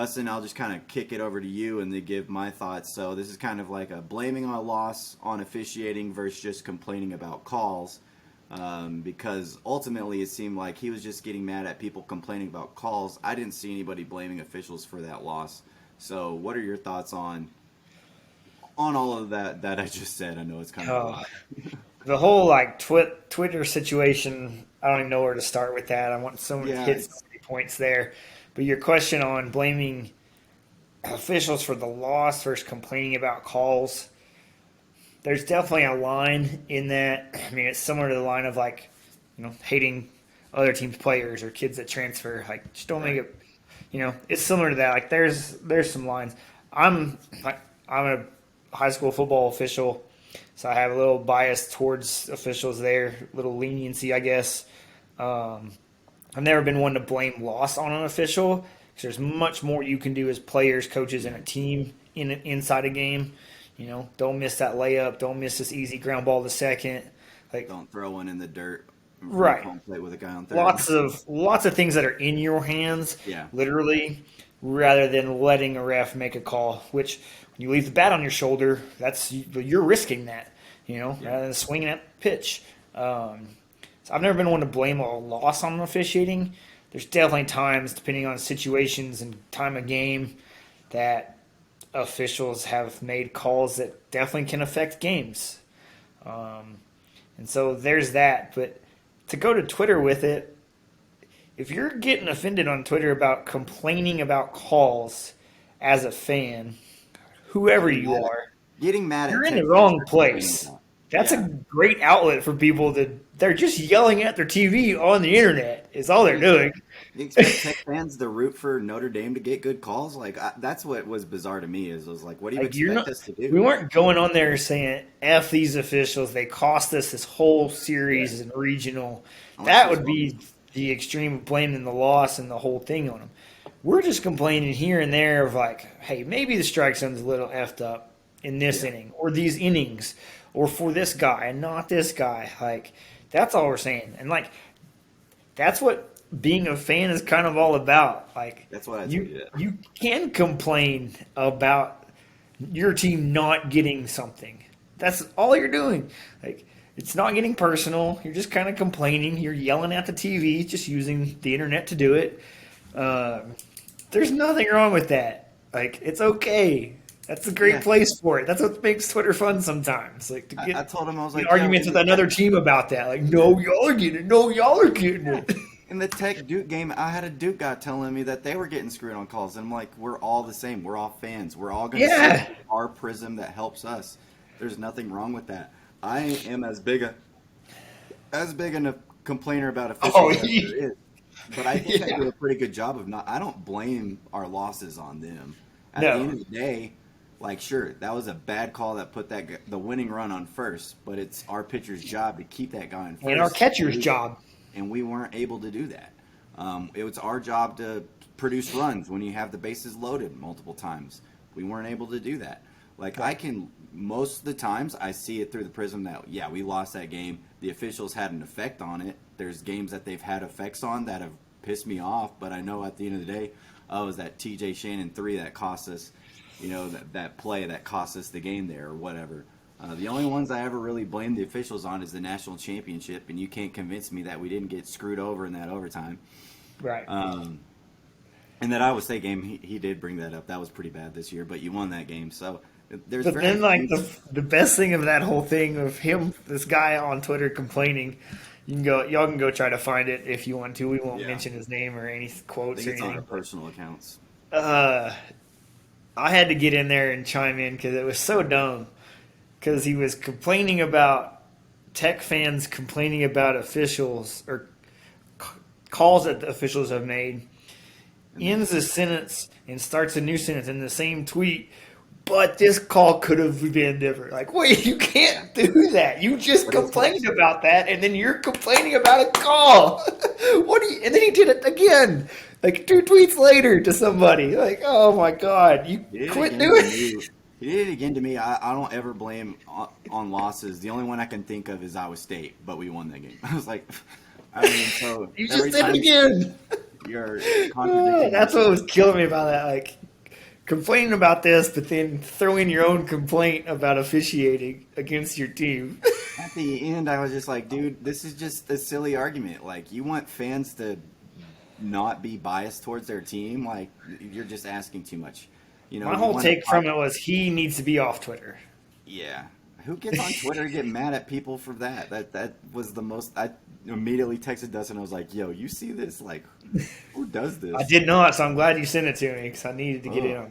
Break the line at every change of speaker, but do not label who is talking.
Dustin, I'll just kind of kick it over to you and then give my thoughts. So this is kind of like a blaming a loss on officiating versus just complaining about calls. Because ultimately it seemed like he was just getting mad at people complaining about calls. I didn't see anybody blaming officials for that loss. So what are your thoughts on all of that I just said? I know it's kind of a
Oh,
lot.
the whole Twitter situation, I don't even know where to start with that. I want so many
Yeah,
hits, so many points there. But your question on blaming officials for the loss versus complaining about calls, there's definitely a line in that. I mean, it's similar to the line of hating other teams' players or kids that transfer. Like, just don't make
right.
it. It's similar to that. Like, there's some lines. I'm I'm a high school football official, so I have a little bias towards officials there, a little leniency, I guess. Um, I've never been one to blame loss on an official because there's much more you can do as players, coaches, and a team inside a game. Don't miss that layup. Don't miss this easy ground ball to second. Like,
Don't throw one in the dirt in front of
right.
home plate with a guy on third.
Lots of things that are in your hands,
Yeah,
literally, rather than letting a ref make a call. Which, when you leave the bat on your shoulder, you're risking that.
yeah.
Rather than swinging at pitch. So I've never been one to blame a loss on officiating. There's definitely times, depending on situations and time of game, that officials have made calls that definitely can affect games. Um, and so there's that. But to go to Twitter with it, if you're getting offended on Twitter about complaining about calls as a fan, whoever
Getting
you
mad at
are,
getting mad at
you're in the
tech fans
wrong
for complaining
place.
about.
That's a
Yeah.
great outlet for people they're just yelling at their TV on the internet. Is all they're
You
doing.
expect you expect Tech fans to root for Notre Dame to get good calls? That's what was bizarre to me. Is was like, what do you
Like you're
expect
not.
us to
We
do?
weren't going on there saying "f these officials." They cost us this whole
Yeah,
series and regional.
let's
That
just
would
run.
be the extreme of blaming the loss and the whole thing on them. We're just complaining here and there of like, hey, maybe the strike zone's a little effed up in this
Yeah,
inning or these innings, or for this guy and not this guy. Like that's all we're saying, and like that's what being a fan is kind of all about. Like
that's what I
you
tweeted.
you can complain about your team not getting something. That's all you're doing. Like it's not getting personal. You're just kind of complaining. You're yelling at the TV, just using the internet to do it. Um, there's nothing wrong with that. Like it's okay. That's a great
Yeah,
place for it. That's what makes Twitter fun sometimes. Like to
I told him I was
get
like, yo,
arguments with another team about that. Like, no, y'all are getting it. No, y'all are getting
yeah.
it.
In the Tech Duke game, I had a Duke guy telling me that they were getting screwed on calls, and I'm like, we're all the same. We're all fans. We're all going to see it
Yeah.
through our prism that helps us. There's nothing wrong with that. I am as big a complainer about
Oh,
officials as there is. But I think I
yeah.
do a pretty good job of not. I don't blame our losses on them. At the
No.
end of the day, like sure, that was a bad call that put the winning run on first, but it's our pitcher's job to keep that guy in
And our
first,
catcher's job.
and we weren't able to do that. It was our job to produce runs when you have the bases loaded multiple times. We weren't able to do that. Like I
Right.
can most of the times I see it through the prism that yeah we lost that game. The officials had an effect on it. There's games that they've had effects on that have pissed me off, but I know at the end of the day, oh, it was that T.J. Shannon 3 that cost us, that play that cost us the game there or whatever. The only ones I ever really blame the officials on is the national championship, and you can't convince me that we didn't get screwed over in that overtime.
Right.
Um, and that Iowa State game, he did bring that up. That was pretty bad this year, but you won that game. So there's
But
very
then, like
few.
the best thing of that whole thing of him, this guy on Twitter complaining, y'all can go try to find it if you want to. We won't
Yeah,
mention his name or any
I
quotes
think
or
it's on our
anything.
personal accounts.
Uh, I had to get in there and chime in because it was so dumb. Because he was complaining about Tech fans complaining about officials or calls that the officials have made.
And then
Ends a sentence and starts a new sentence in the same tweet. But this call could have been different. Like, wait, you
yeah,
can't do that. You just
but it's
complained about that, and then you're complaining about a call. What do you? And then he did it again, like 2 tweets later to somebody. Like, oh my god, you
he did it
quit
again to
doing.
me. He did it again to me. I don't ever blame on losses. The only one I can think of is Iowa State, but we won that game. I was like, I mean, so
You
every
just did it
time
again.
you're contradicting.
That's what was killing me about that. Like complaining about this, but then throwing your own complaint about officiating against your team.
At the end, I was just like, dude, this is just a silly argument. Like, you want fans to not be biased towards their team? Like, you're just asking too much.
My
You
whole
want
take from it was he needs to be off Twitter.
Yeah. Who gets on Twitter and get mad at people for that? That was the most. I immediately texted Dustin. I was like, "Yo, you see this? Like, who does this?"
I did not, so I'm glad you sent it to me because I needed to get in on that.